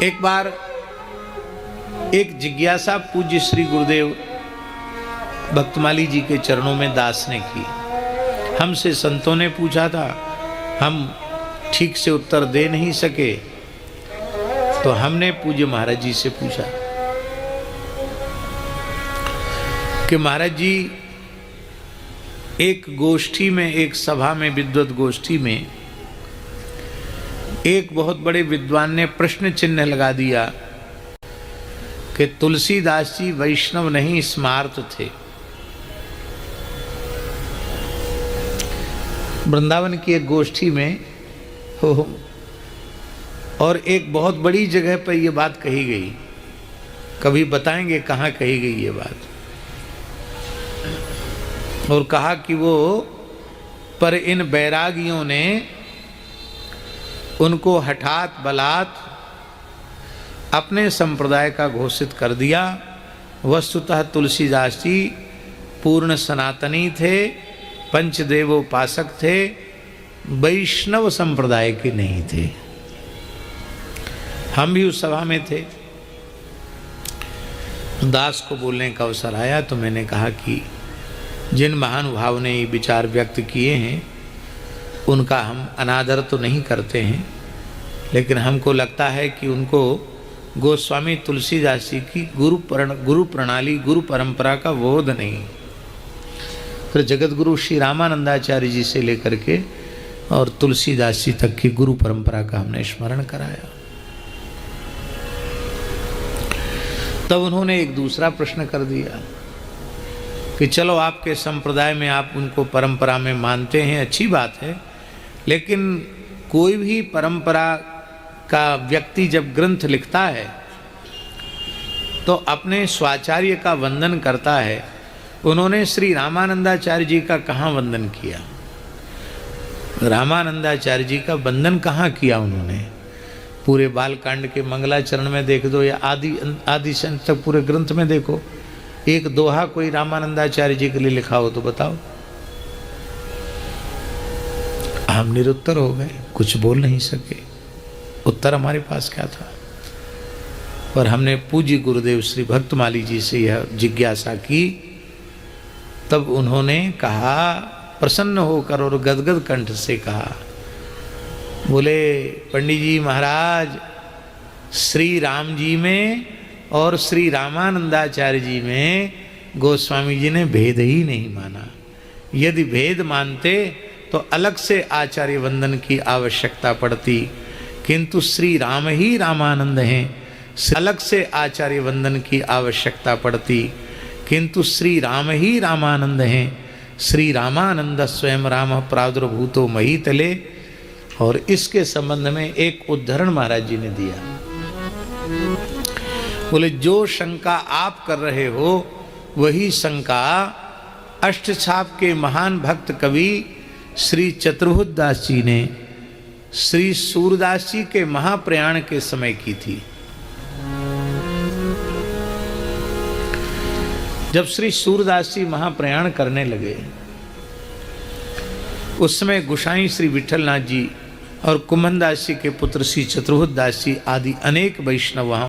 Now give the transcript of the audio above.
एक बार एक जिज्ञासा पूज्य श्री गुरुदेव भक्तमाली जी के चरणों में दास ने की। हमसे संतों ने पूछा था, हम ठीक से उत्तर दे नहीं सके, तो हमने पूज्य महाराज जी से पूछा कि महाराज जी, एक गोष्ठी में, एक सभा में, विद्वत गोष्ठी में एक बहुत बड़े विद्वान ने प्रश्न चिन्ह लगा दिया कि तुलसीदास जी वैष्णव नहीं स्मार्त थे। वृंदावन की एक गोष्ठी में हो, और एक बहुत बड़ी जगह पर यह बात कही गई। कभी बताएंगे कहाँ कही गई ये बात। और कहा कि वो पर इन बैरागियों ने उनको हठात बलात् अपने संप्रदाय का घोषित कर दिया। वस्तुतः तुलसीदास जी पूर्ण सनातनी थे, पंचदेवोपासक थे, वैष्णव संप्रदाय के नहीं थे। हम भी उस सभा में थे। दास को बोलने का अवसर आया तो मैंने कहा कि जिन महानुभाव ने ये विचार व्यक्त किए हैं उनका हम अनादर तो नहीं करते हैं, लेकिन हमको लगता है कि उनको गोस्वामी तुलसीदास जी की गुरु प्रणाली, गुरु परंपरा का बोध नहीं। फिर जगत गुरु श्री रामानंदाचार्य जी से लेकर के और तुलसीदास जी तक की गुरु परंपरा का हमने स्मरण कराया। तब उन्होंने एक दूसरा प्रश्न कर दिया कि चलो आपके संप्रदाय में आप उनको परंपरा में मानते हैं, अच्छी बात है, लेकिन कोई भी परंपरा का व्यक्ति जब ग्रंथ लिखता है तो अपने स्वाचार्य का वंदन करता है। उन्होंने श्री रामानंदाचार्य जी का कहाँ वंदन किया? रामानंदाचार्य जी का वंदन कहाँ किया उन्होंने? पूरे बालकांड के मंगलाचरण में देख दो या आदि संत तक पूरे ग्रंथ में देखो, एक दोहा कोई रामानंदाचार्य जी के लिए लिखा हो तो बताओ। हम निरुत्तर हो गए, कुछ बोल नहीं सके। उत्तर हमारे पास क्या था? पर हमने पूज्य गुरुदेव श्री भक्तमाली जी से यह जिज्ञासा की। तब उन्होंने कहा, प्रसन्न होकर और गदगद कंठ से कहा, बोले पंडित जी महाराज, श्री राम जी में और श्री रामानंदाचार्य जी में गोस्वामी जी ने भेद ही नहीं माना। यदि भेद मानते तो अलग से आचार्य वंदन की आवश्यकता पड़ती, किंतु श्री राम ही रामानंद हैं, अलग से आचार्य वंदन की आवश्यकता पड़ती, किंतु श्री राम ही रामानंद हैं। श्री रामानंद स्वयं राम प्रादुर्भूतो महीतले। और इसके संबंध में एक उद्धरण महाराज जी ने दिया। बोले, जो शंका आप कर रहे हो वही शंका अष्टछाप के महान भक्त कवि श्री चतुर्भुज दास जी ने श्री सूरदास जी के महाप्रयाण के समय की थी। जब श्री सूरदास जी महाप्रयाण करने लगे, उस समय गोसाई श्री विठलनाथ जी और कुंभनदास जी के पुत्र श्री चतुर्भुज दास जी आदि अनेक वैष्णव वहां